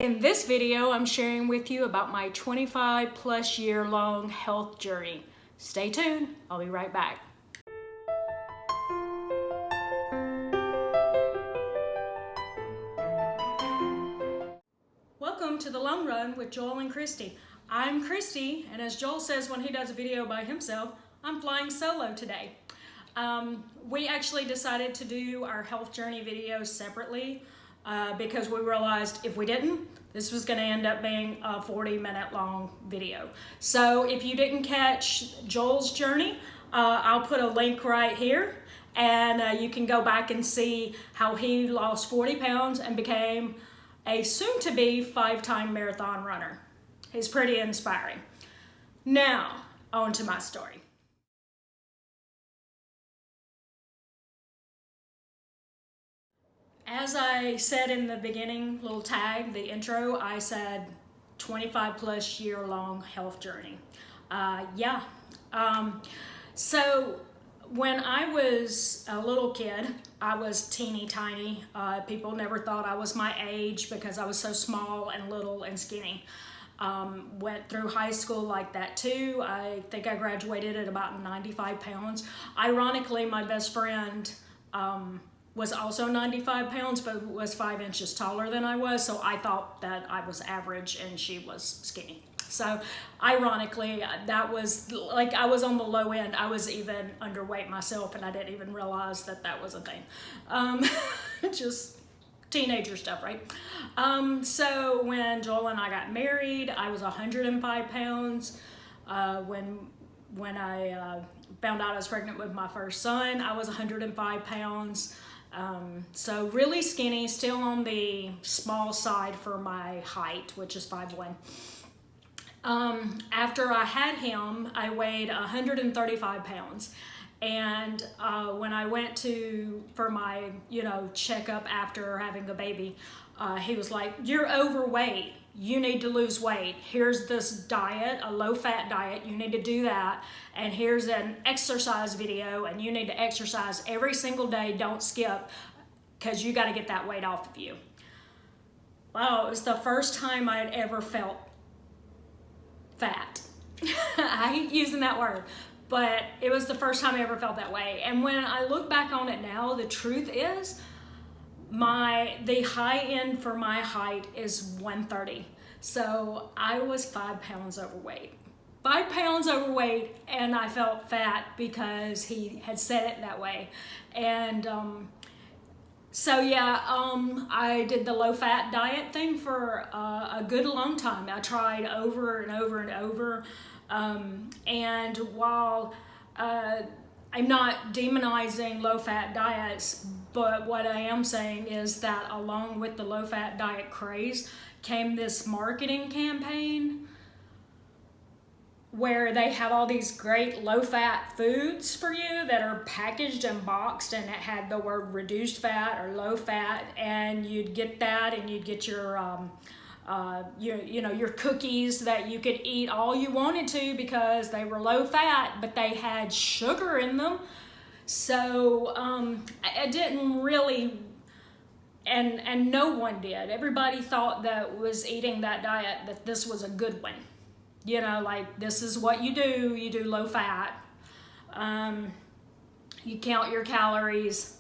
In this video, I'm sharing with you about my 25+ year long health journey. Stay tuned, I'll be right back. Welcome to The Long Run with Joel and Christy. I'm Christy, and as Joel says when he does a video by himself, I'm flying solo today. We actually decided to do our health journey videos separately because we realized if we didn't, this was going to end up being a 40-minute long video. So if you didn't catch Joel's journey, I'll put a link right here, and you can go back and see how he lost 40 pounds and became a soon-to-be 5-time marathon runner. He's pretty inspiring. Now, on to my story. As I said in the beginning little tag, the intro, I said 25+ year long health journey. So when I was a little kid, I was teeny tiny. People never thought I was my age because I was so small and little and skinny. Went through high school like that too. I think I graduated at about 95 pounds. Ironically, my best friend was also 95 pounds, but was 5 inches taller than I was. So I thought that I was average and she was skinny. So ironically, that was like, I was on the low end. I was even underweight myself and I didn't even realize that that was a thing. Just teenager stuff, right? So when Joel and I got married, I was 105 pounds. When I found out I was pregnant with my first son, I was 105 pounds. So really skinny, still on the small side for my height, which is 5'1". After I had him, I weighed 135 pounds. And when I went for my, checkup after having the baby, he was like, "You're overweight. You need to lose weight. Here's this diet, a low-fat diet. You need to do that. And here's an exercise video, and you need to exercise every single day. Don't skip, because you got to get that weight off of you." Wow, it was the first time I had ever felt fat. I hate using that word, but it was the first time I ever felt that way. And when I look back on it now, the truth is, the high end for my height is 130. So I was 5 pounds overweight. 5 pounds overweight, and I felt fat because he had said it that way. And I did the low-fat diet thing for a good long time. I tried over and over and over. And while I'm not demonizing low-fat diets, but what I am saying is that along with the low-fat diet craze came this marketing campaign where they have all these great low-fat foods for you that are packaged and boxed, and it had the word reduced fat or low fat, and you'd get that, and you'd get your your cookies that you could eat all you wanted to because they were low fat, but they had sugar in them. So I didn't really, and no one did. Everybody thought that was eating that diet that this was a good one. Like, this is what you do low fat. You count your calories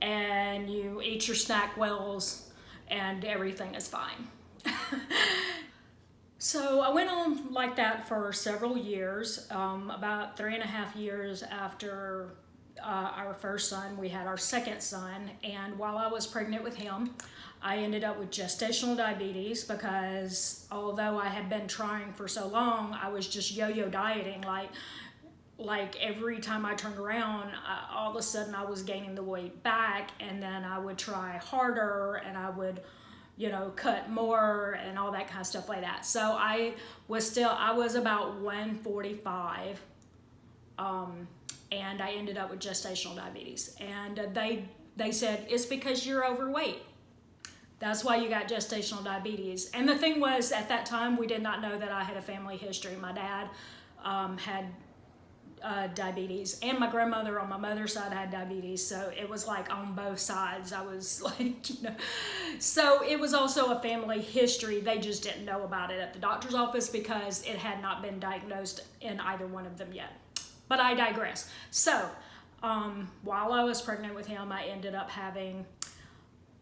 and you eat your snack wells and everything is fine. So I went on like that for several years. About 3.5 years after our first son, we had our second son, and while I was pregnant with him, I ended up with gestational diabetes because although I had been trying for so long, I was just yo-yo dieting. Like every time I turned around, all of a sudden I was gaining the weight back, and then I would try harder and I would cut more and all that kind of stuff like that. So I was about 145, and I ended up with gestational diabetes. And they said, "It's because you're overweight. That's why you got gestational diabetes." And the thing was, at that time, we did not know that I had a family history. My dad had diabetes, and my grandmother on my mother's side had diabetes, so it was like on both sides. I was like, so it was also a family history. They just didn't know about it at the doctor's office because it had not been diagnosed in either one of them yet. But I digress. So while I was pregnant with him, I ended up having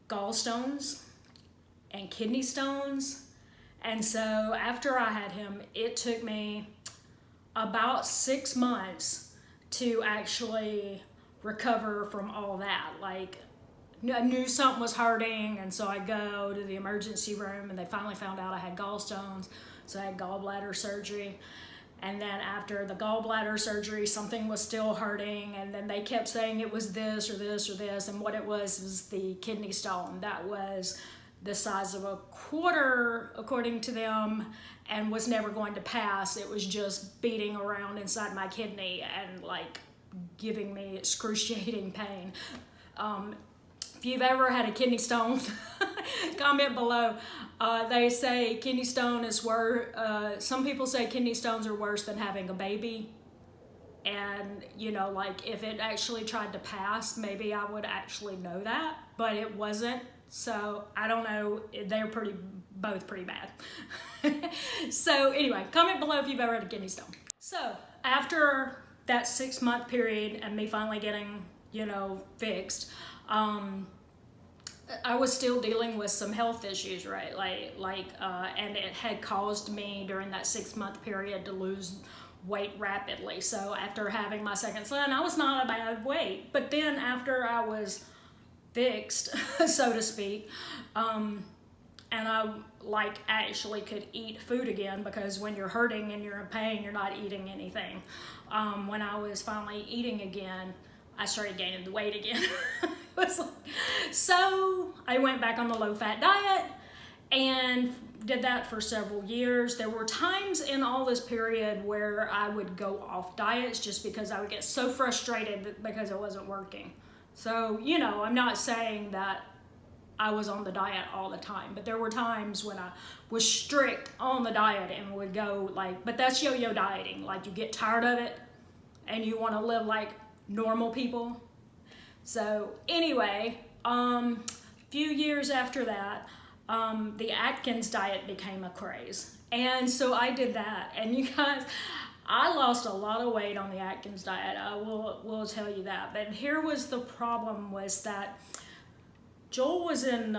gallstones and kidney stones. And so after I had him, it took me about 6 months to actually recover from all that. Like, I knew something was hurting, and so I go to the emergency room, and they finally found out I had gallstones, so I had gallbladder surgery. And then after the gallbladder surgery, something was still hurting, and then they kept saying it was this or this or this, and what it was the kidney stone that was the size of a quarter, according to them, and was never going to pass. It was just beating around inside my kidney and like giving me excruciating pain. If you've ever had a kidney stone, comment below. They say kidney stone is worse. Some people say kidney stones are worse than having a baby. And, like if it actually tried to pass, maybe I would actually know that, but it wasn't. So I don't know, they're both pretty bad. So anyway, comment below if you've ever had a kidney stone. So after that 6-month period and me finally getting, fixed, I was still dealing with some health issues, right? And it had caused me during that 6-month period to lose weight rapidly. So after having my second son, I was not a bad weight. But then after I was fixed, so to speak, and I actually could eat food again, because when you're hurting and you're in pain, you're not eating anything. When I was finally eating again, I started gaining the weight again. So I went back on the low-fat diet and did that for several years. There were times in all this period where I would go off diets just because I would get so frustrated because it wasn't working. So, I'm not saying that I was on the diet all the time, but there were times when I was strict on the diet and would go but that's yo-yo dieting. Like, you get tired of it and you want to live like normal people. So anyway, few years after that, the Atkins diet became a craze. And so I did that. And you guys, I lost a lot of weight on the Atkins diet. I will tell you that. But here was the problem, was that Joel was in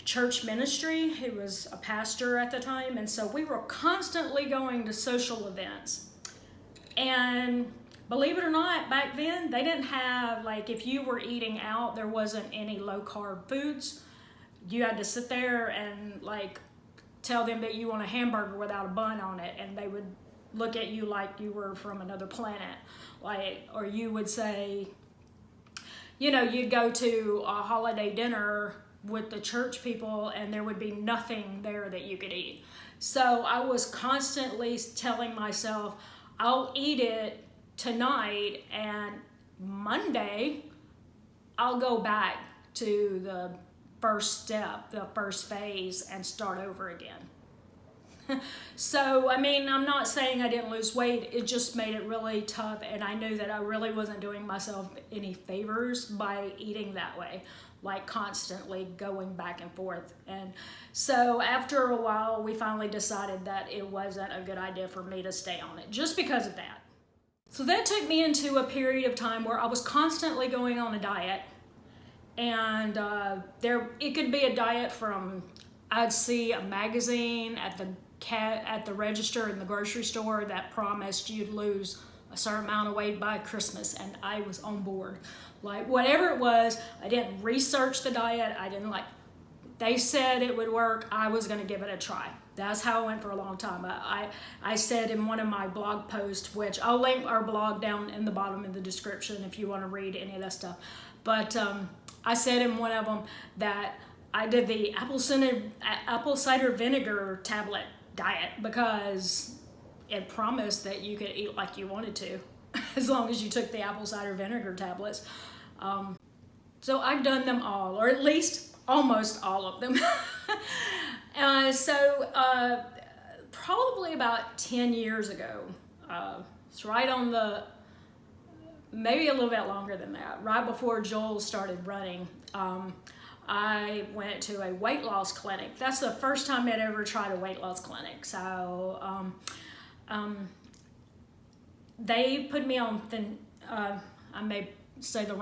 church ministry. He was a pastor at the time. And so we were constantly going to social events. And believe it or not, back then, they didn't have, if you were eating out, there wasn't any low-carb foods. You had to sit there and, tell them that you want a hamburger without a bun on it, and they would look at you like you were from another planet. Or you would say, you'd go to a holiday dinner with the church people, and there would be nothing there that you could eat. So I was constantly telling myself, I'll eat it tonight, and Monday I'll go back to the first step, the first phase, and start over again. So, I'm not saying I didn't lose weight. It just made it really tough, and I knew that I really wasn't doing myself any favors by eating that way, constantly going back and forth. And so after a while, we finally decided that it wasn't a good idea for me to stay on it, just because of that. So that took me into a period of time where I was constantly going on a diet, and it could be a diet from, I'd see a magazine at the register in the grocery store that promised you'd lose a certain amount of weight by Christmas, and I was on board. Whatever it was, I didn't research the diet. They said it would work. I was going to give it a try. That's how I went for a long time. I said in one of my blog posts, which I'll link our blog down in the bottom of the description if you want to read any of that stuff. But I said in one of them that I did the apple cider vinegar tablet diet because it promised that you could eat like you wanted to as long as you took the apple cider vinegar tablets. So I've done them all, or at least almost all of them. Probably about 10 years ago, it's right on the maybe a little bit longer than that. Right before Joel started running, I went to a weight loss clinic. That's the first time I'd ever tried a weight loss clinic. So they put me on, I may say the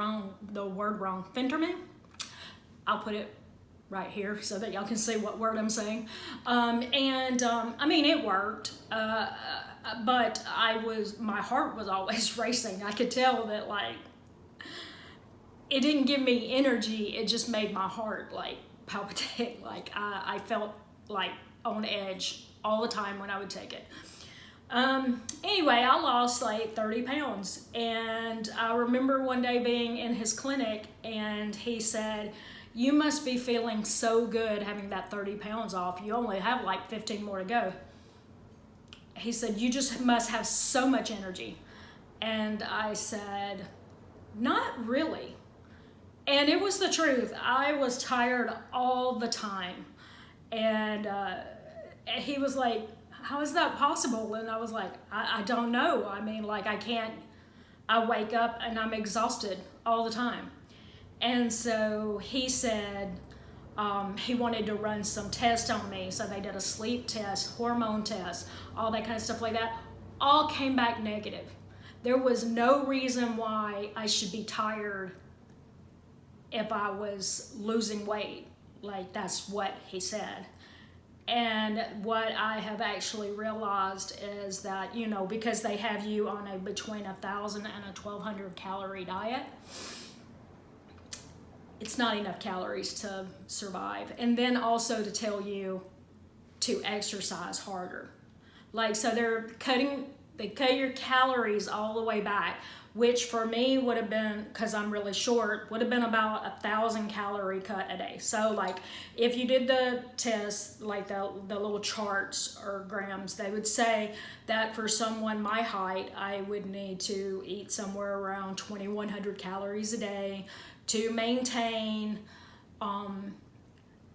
word wrong, Fenterman. I'll put it right here so that y'all can see what word I'm saying. I mean, it worked, but my heart was always racing. I could tell that, like, it didn't give me energy, it just made my heart like palpitate. Like I felt like on edge all the time when I would take it. Anyway, I lost like 30 pounds, and I remember one day being in his clinic and he said, "You must be feeling so good having that 30 pounds off. You only have like 15 more to go." He said, "You just must have so much energy." And I said, "Not really." And it was the truth. I was tired all the time. And he was like, "How is that possible?" And I was like, I don't know. I mean, like, I wake up and I'm exhausted all the time. And so he said he wanted to run some tests on me. So they did a sleep test, hormone test, all that kind of stuff like that. All came back negative. There was no reason why I should be tired if I was losing weight. Like, that's what he said. And what I have actually realized is that, you know, because they have you on a between 1,000 and a 1,200 calorie diet, it's not enough calories to survive. And then also to tell you to exercise harder. Like, so they cut your calories all the way back, which for me would have been, because I'm really short, would have been about 1,000 calorie cut a day. So like, if you did the test, like the little charts or grams, they would say that for someone my height, I would need to eat somewhere around 2,100 calories a day to maintain,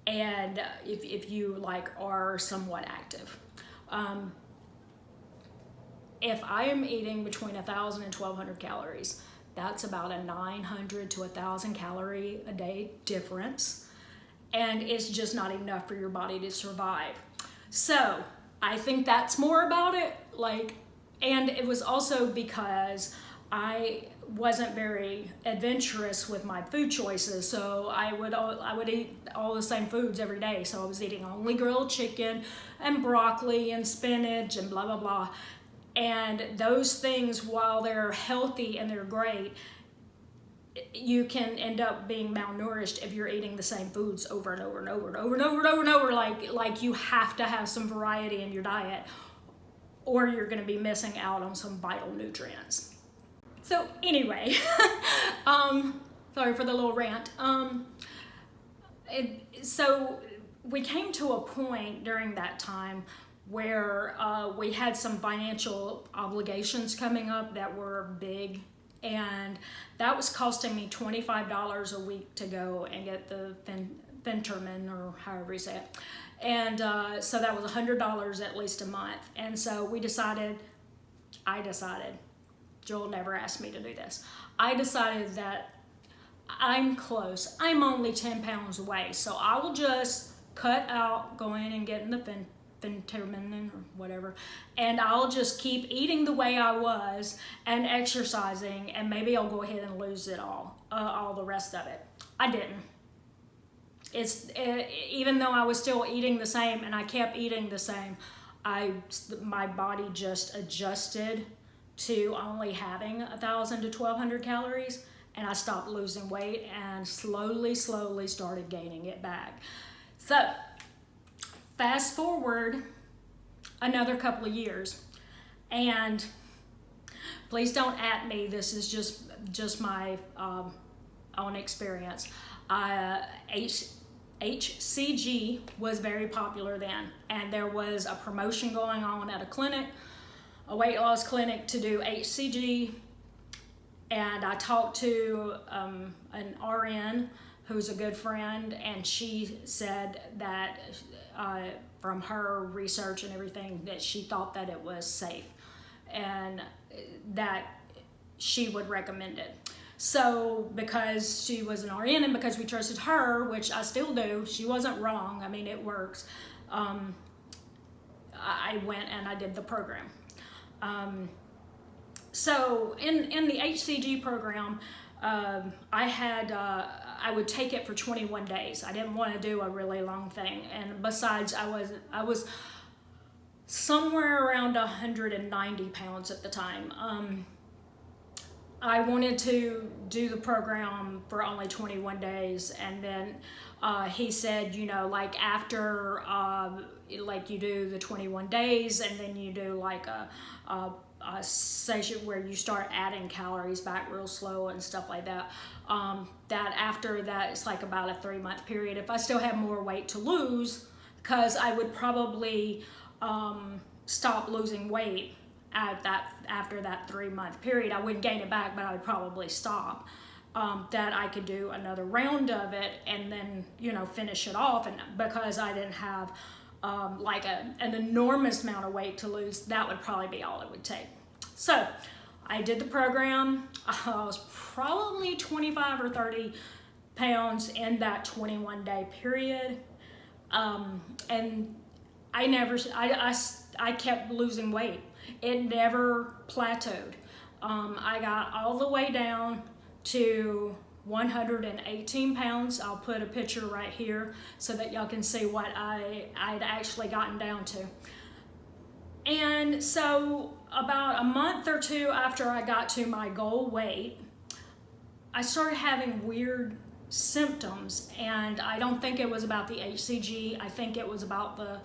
and if you like are somewhat active. If I am eating between 1,000 and 1,200 calories, that's about a 900 to 1,000 calorie a day difference. And it's just not enough for your body to survive. So I think that's more about it. Like, and it was also because I wasn't very adventurous with my food choices. So I would eat all the same foods every day. So I was eating only grilled chicken and broccoli and spinach and blah, blah, blah. And those things, while they're healthy and they're great, you can end up being malnourished if you're eating the same foods over and over and over and over and over and over and over. Like you have to have some variety in your diet, or you're going to be missing out on some vital nutrients. So anyway, sorry for the little rant. So we came to a point during that time where we had some financial obligations coming up that were big, and that was costing me $25 a week to go and get the Fenterman, or however you say it. And so that was $100 at least a month. And so I decided, Joel never asked me to do this, I decided that I'm close. I'm only 10 pounds away, so I will just cut out going and getting the Fenterman or whatever, and I'll just keep eating the way I was and exercising, and maybe I'll go ahead and lose it all the rest of it. I didn't. Even though I was still eating the same and I kept eating the same, my body just adjusted to only having 1,000 to 1,200 calories, and I stopped losing weight and slowly started gaining it back. So fast forward another couple of years, and please don't at me, this is just my own experience. HCG was very popular then, and there was a promotion going on at a weight loss clinic to do HCG, and I talked to an RN who's a good friend, and she said that from her research and everything, that she thought that it was safe, and that she would recommend it. So because she was an RN and because we trusted her, which I still do, she wasn't wrong, I mean, it works, I went and I did the program. So in the HCG program, I would take it for 21 days. I didn't want to do a really long thing. And besides, I was somewhere around 190 pounds at the time. I wanted to do the program for only 21 days, and then he said, you know, like after like you do the 21 days and then you do like a session where you start adding calories back real slow and stuff like that, that after that it's like about a 3-month period. If I still have more weight to lose, because I would probably stop losing weight after that 3-month period. I wouldn't gain it back, but I would probably stop. That I could do another round of it and then, you know, finish it off. And because I didn't have like an enormous amount of weight to lose, that would probably be all it would take. So I did the program. I was probably 25 or 30 pounds in that 21-day period. And I kept losing weight. It never plateaued. I got all the way down to 118 pounds. I'll put a picture right here so that y'all can see what I'd actually gotten down to. And so about a month or two after I got to my goal weight, I started having weird symptoms, and I don't think it was about the HCG. I think it was about the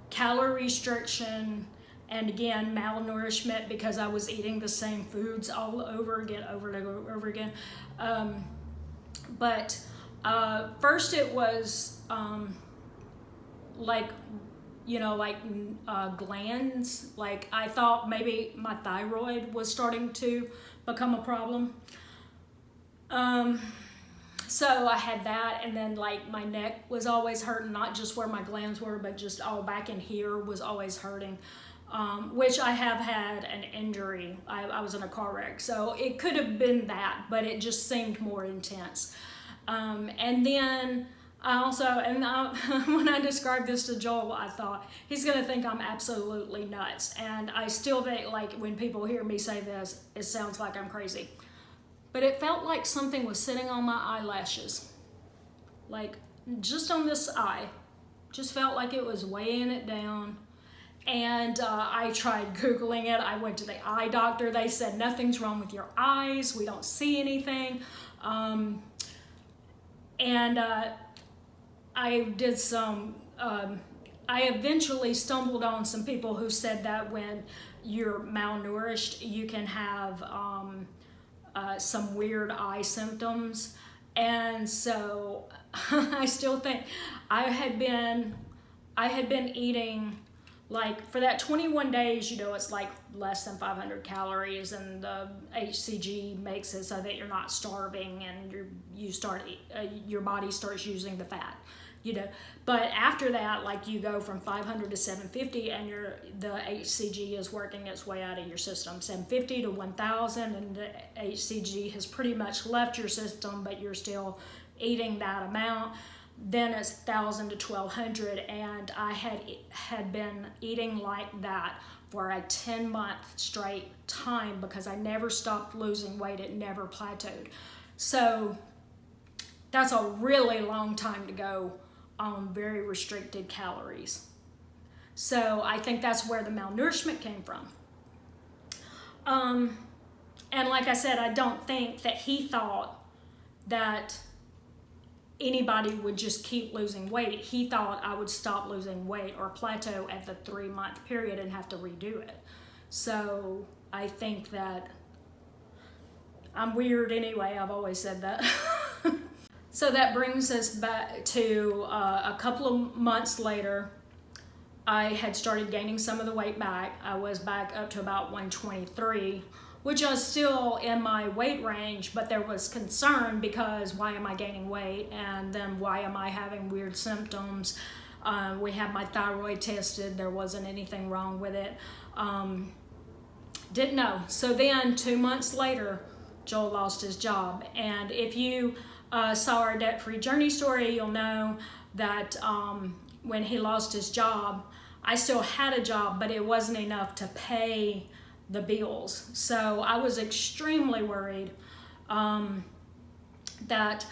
calorie restriction, and again, malnourishment, because I was eating the same foods all over again, over and over again. But first it was like, you know, like glands. Like I thought maybe my thyroid was starting to become a problem. So I had that, and then like my neck was always hurting, not just where my glands were, but just all back in here was always hurting. Which I have had an injury. I was in a car wreck, so it could have been that, but it just seemed more intense. And then I also, when I described this to Joel, I thought, he's gonna think I'm absolutely nuts. And I still think, like, when people hear me say this, it sounds like I'm crazy. But it felt like something was sitting on my eyelashes. Like, just on this eye. Just felt like it was weighing it down. And I tried Googling it. I went to the eye doctor. They said, nothing's wrong with your eyes. We don't see anything. And I did some, I eventually stumbled on some people who said that when you're malnourished, you can have some weird eye symptoms. And so I still think I had been eating, like, for that 21 days, you know, it's like less than 500 calories, and the HCG makes it so that you're not starving, and your body starts using the fat, you know. But after that, like, you go from 500 to 750, and the HCG is working its way out of your system. 750 to 1,000, and the HCG has pretty much left your system, but you're still eating that amount. Then it's 1,000 to 1,200, and I had been eating like that for a 10-month straight time because I never stopped losing weight. It never plateaued. So that's a really long time to go on very restricted calories. So I think that's where the malnourishment came from. And like I said, I don't think that he thought that anybody would just keep losing weight. He thought I would stop losing weight or plateau at the 3-month period and have to redo it. So I think that I'm weird anyway. I've always said that. So that brings us back to a couple of months later. I had started gaining some of the weight back. I was back up to about 123, which was still in my weight range, but there was concern because why am I gaining weight? And then why am I having weird symptoms? We had my thyroid tested. There wasn't anything wrong with it. didn't know. So then 2 months later, Joel lost his job. And if you saw our debt-free journey story, you'll know that when he lost his job, I still had a job, but it wasn't enough to pay the bills. So I was extremely worried that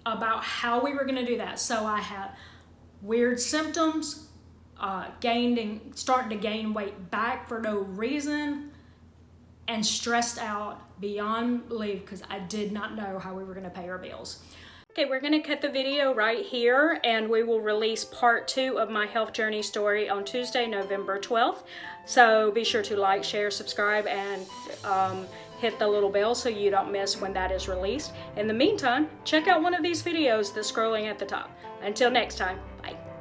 about how we were going to do that. So I had weird symptoms, starting to gain weight back for no reason, and stressed out beyond belief because I did not know how we were going to pay our bills. Okay, we're going to cut the video right here, and we will release part 2 of my health journey story on Tuesday, November 12th. So be sure to like, share, subscribe, and hit the little bell so you don't miss when that is released. In the meantime, check out one of these videos that's scrolling at the top. Until next time, bye.